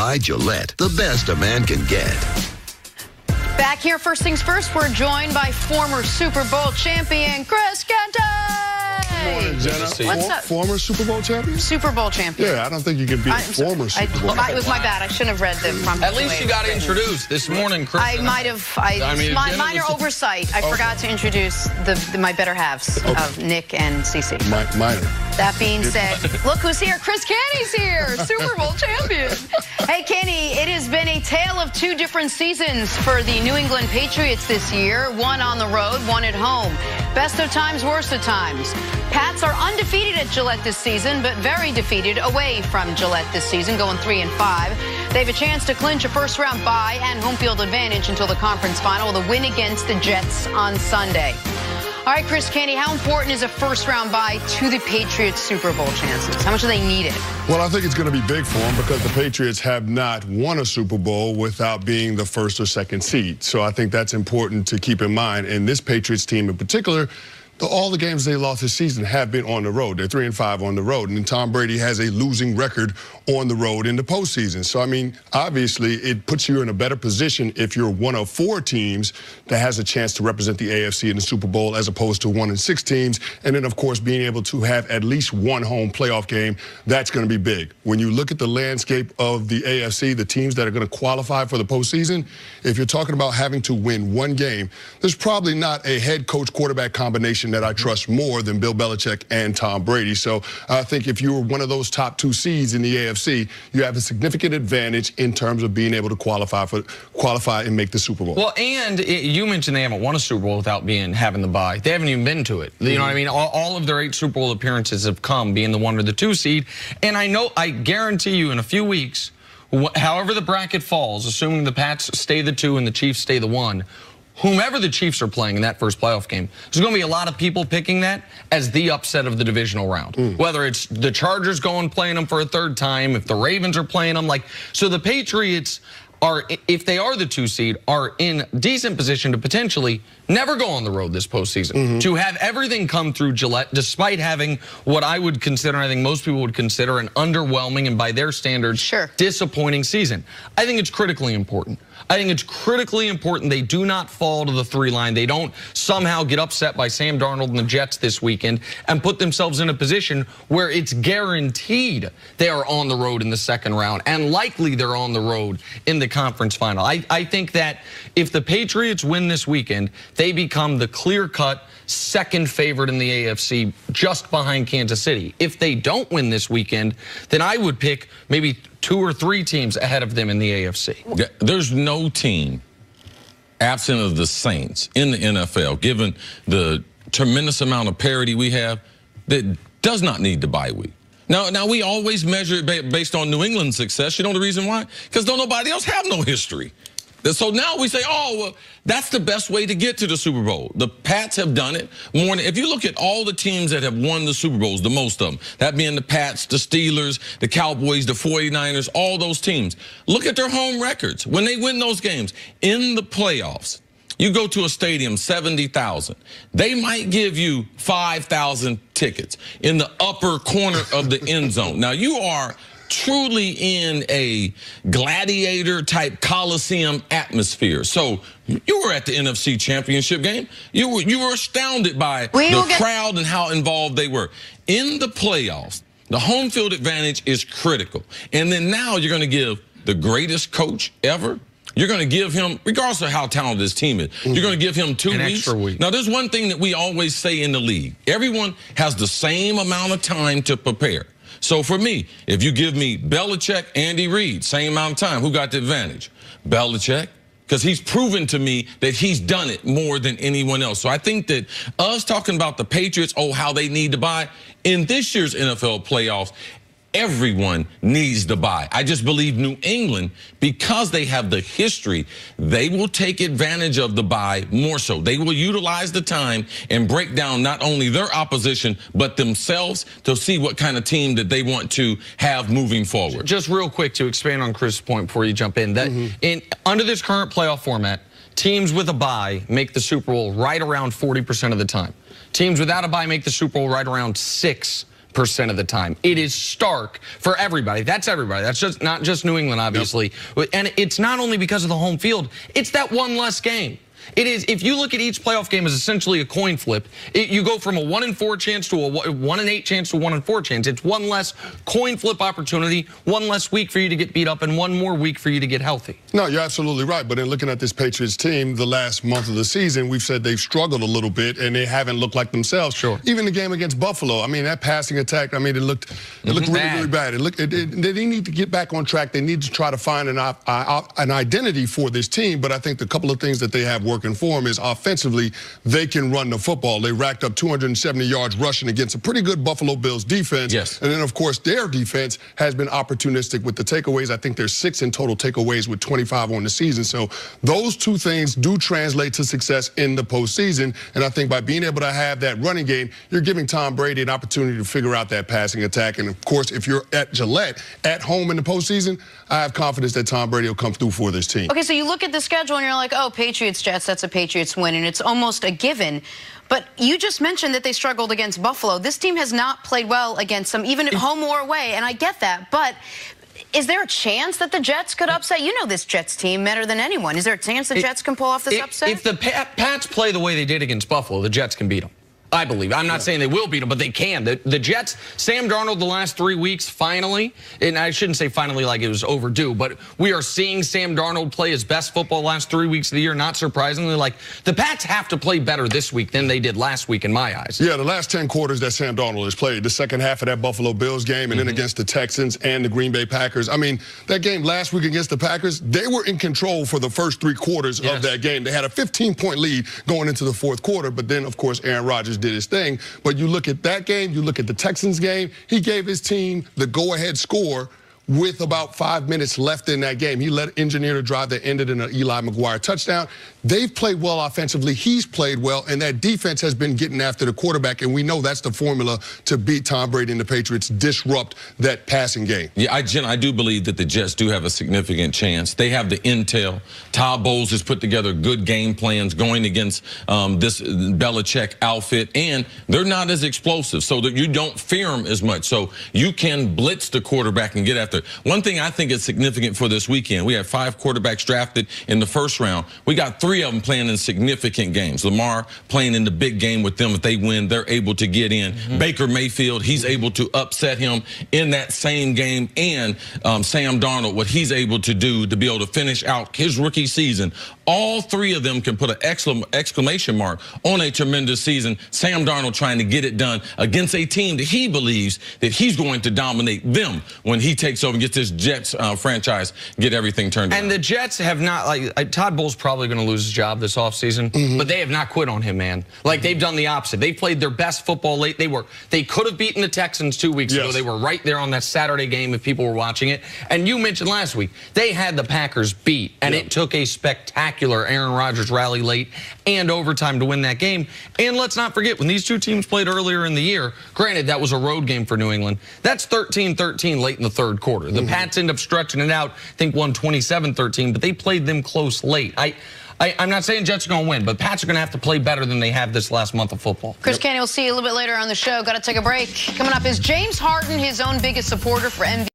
Buy Gillette, the best a man can get. Back here, first things first, we're joined by former Super Bowl champion Chris Kente. Good morning, Jenna. What's up? Former Super Bowl champion? Super Bowl champion. Yeah, I don't think you can be a former Super Bowl. It was my bad. I shouldn't have read the prompt. At least you got introduced this morning, Chris. I might have. Minor oversight. I forgot to introduce my better halves of Nick and Cece. Minor. That being said, look who's here. Chris Kenny's here, Super Bowl champion. Hey, Kenny, it has been a tale of two different seasons for the New England Patriots this year. One on the road, one at home. Best of times, worst of times. Pats are undefeated at Gillette this season, but very defeated away from Gillette this season, going 3-5. They have a chance to clinch a first-round bye and home field advantage until the conference final with a win against the Jets on Sunday. All right, Chris Kenny, how important is a first-round bye to the Patriots' Super Bowl chances? How much do they need it? Well, I think it's going to be big for them because the Patriots have not won a Super Bowl without being the first or second seed. So I think that's important to keep in mind. And this Patriots team in particular, all the games they lost this season have been on the road. They're 3-5 on the road. And Tom Brady has a losing record on the road in the postseason. So, I mean, obviously, it puts you in a better position if you're one of 4 teams that has a chance to represent the AFC in the Super Bowl as opposed to 1 and 6 teams. And then, of course, being able to have at least one home playoff game, that's going to be big. When you look at the landscape of the AFC, the teams that are going to qualify for the postseason, if you're talking about having to win one game, there's probably not a head coach quarterback combination that I trust more than Bill Belichick and Tom Brady. So I think if you're one of those top 2 seeds in the AFC, you have a significant advantage in terms of being able to qualify and make the Super Bowl. Well, and you mentioned they haven't won a Super Bowl without having the bye. They haven't even been to it. You know what I mean? All of their 8 Super Bowl appearances have come being the 1 or the 2 seed. And I guarantee you in a few weeks, however the bracket falls, assuming the Pats stay the 2 and the Chiefs stay the 1, whomever the Chiefs are playing in that first playoff game, there's going to be a lot of people picking that as the upset of the divisional round. Whether it's the Chargers going playing them for a 3rd time, if the Ravens are playing them. So the Patriots are, if they are the 2 seed, are in decent position to potentially never go on the road this postseason. To have everything come through Gillette, despite having what I would consider, I think most people would consider, an underwhelming and by their standards, disappointing season. I think it's critically important. I think it's critically important they do not fall to the 3 line. They don't somehow get upset by Sam Darnold and the Jets this weekend and put themselves in a position where it's guaranteed they are on the road in the 2nd round and likely they're on the road in the conference final. I think that if the Patriots win this weekend, they become the clear-cut 2nd favorite in the AFC just behind Kansas City. If they don't win this weekend, then I would pick maybe 2 or 3 teams ahead of them in the AFC. There's no team, absent of the Saints, in the NFL, given the tremendous amount of parity we have, that does not need the bye week. Now we always measure it based on New England's success. You know the reason why? Because don't nobody else have no history. So now we say, oh, well, that's the best way to get to the Super Bowl. The Pats have done it more than, if you look at all the teams that have won the Super Bowls, the most of them, that being the Pats, the Steelers, the Cowboys, the 49ers, all those teams, look at their home records. When they win those games in the playoffs, you go to a stadium, 70,000. They might give you 5,000 tickets in the upper corner of the end zone. Now, you are truly in a gladiator-type Coliseum atmosphere. So you were at the NFC Championship game. You were astounded by the crowd and how involved they were. In the playoffs, the home field advantage is critical. And then now you're going to give the greatest coach ever. You're going to give him, regardless of how talented his team is, you're going to give him 2 weeks. Extra week. Now, there's one thing that we always say in the league. Everyone has the same amount of time to prepare. So for me, if you give me Belichick, Andy Reid, same amount of time, who got the advantage? Belichick, because he's proven to me that he's done it more than anyone else. So I think that us talking about the Patriots, how they need to buy, in this year's NFL playoffs, everyone needs to buy. I just believe New England, because they have the history, they will take advantage of the buy more so. They will utilize the time and break down not only their opposition, but themselves to see what kind of team that they want to have moving forward. Just real quick to expand on Chris' point before you jump in, that under this current playoff format, teams with a bye make the Super Bowl right around 40% of the time. Teams without a bye make the Super Bowl right around 6% 99% of the time. It is stark for everybody. That's everybody. That's just not just New England, obviously. Yep. And it's not only because of the home field. It's that one less game. It is, if you look at each playoff game as essentially a coin flip, you go from a 1-4 chance to a 1-8 chance to a 1-4 chance. It's one less coin flip opportunity, one less week for you to get beat up, and one more week for you to get healthy. No, you're absolutely right. But in looking at this Patriots team, the last month of the season, we've said they've struggled a little bit, and they haven't looked like themselves. Sure. Even the game against Buffalo, I mean, that passing attack, I mean, it looked really, really bad. They need to get back on track. They need to try to find an identity for this team. But I think the couple of things that they have working for them is offensively, they can run the football. They racked up 270 yards rushing against a pretty good Buffalo Bills defense. Yes. And then, of course, their defense has been opportunistic with the takeaways. I think there's 6 in total takeaways with 25 on the season. So those two things do translate to success in the postseason. And I think by being able to have that running game, you're giving Tom Brady an opportunity to figure out that passing attack. And, of course, if you're at Gillette at home in the postseason, I have confidence that Tom Brady will come through for this team. Okay, so you look at the schedule and you're like, oh, Patriots-Jets, that's a Patriots win, and it's almost a given. But you just mentioned that they struggled against Buffalo. This team has not played well against them, even at home or away, and I get that. But is there a chance that the Jets could upset? You know this Jets team better than anyone. Is there a chance the Jets can pull off this upset? If the Pats play the way they did against Buffalo, the Jets can beat them. I believe. I'm not saying they will beat them, but they can. The Jets, Sam Darnold the last 3 weeks, finally, and I shouldn't say finally like it was overdue, but we are seeing Sam Darnold play his best football the last 3 weeks of the year, not surprisingly. Like, the Pats have to play better this week than they did last week in my eyes. Yeah, the last 10 quarters that Sam Darnold has played, the second half of that Buffalo Bills game, and then against the Texans and the Green Bay Packers. I mean, that game last week against the Packers, they were in control for the first 3 quarters of that game. They had a 15-point lead going into the fourth quarter, but then, of course, Aaron Rodgers did his thing. But you look at that game, you look at the Texans game, he gave his team the go-ahead score with about 5 minutes left in that game. He led engineer a drive that ended in an Eli McGuire touchdown. They've played well offensively. He's played well, and that defense has been getting after the quarterback, and we know that's the formula to beat Tom Brady and the Patriots, disrupt that passing game. Yeah, I do believe that the Jets do have a significant chance. They have the intel. Todd Bowles has put together good game plans going against this Belichick outfit, and they're not as explosive, so that you don't fear them as much. So you can blitz the quarterback and get after. One thing I think is significant for this weekend, we had 5 quarterbacks drafted in the first round. We got 3 of them playing in significant games. Lamar playing in the big game with them. If they win, they're able to get in. Baker Mayfield, he's able to upset him in that same game. And Sam Darnold, what he's able to do to be able to finish out his rookie season. All 3 of them can put an exclamation mark on a tremendous season. Sam Darnold trying to get it done against a team that he believes that he's going to dominate them when he takes over and gets this Jets franchise, get everything turned around. And the Jets have not, like, Todd Bowles probably going to lose his job this offseason, but they have not quit on him, man. Like, they've done the opposite. They played their best football late. They could have beaten the Texans 2 weeks ago. They were right there on that Saturday game if people were watching it. And you mentioned last week, they had the Packers beat, and it took a spectacular Aaron Rodgers rally late and overtime to win that game. And let's not forget, when these 2 teams played earlier in the year, granted, that was a road game for New England, that's 13-13 late in the third quarter. The Pats end up stretching it out, I think won 27-13, but they played them close late. I'm not saying Jets are going to win, but Pats are going to have to play better than they have this last month of football. Chris Canty, we'll see you a little bit later on the show. Got to take a break. Coming up, is James Harden his own biggest supporter for MVP?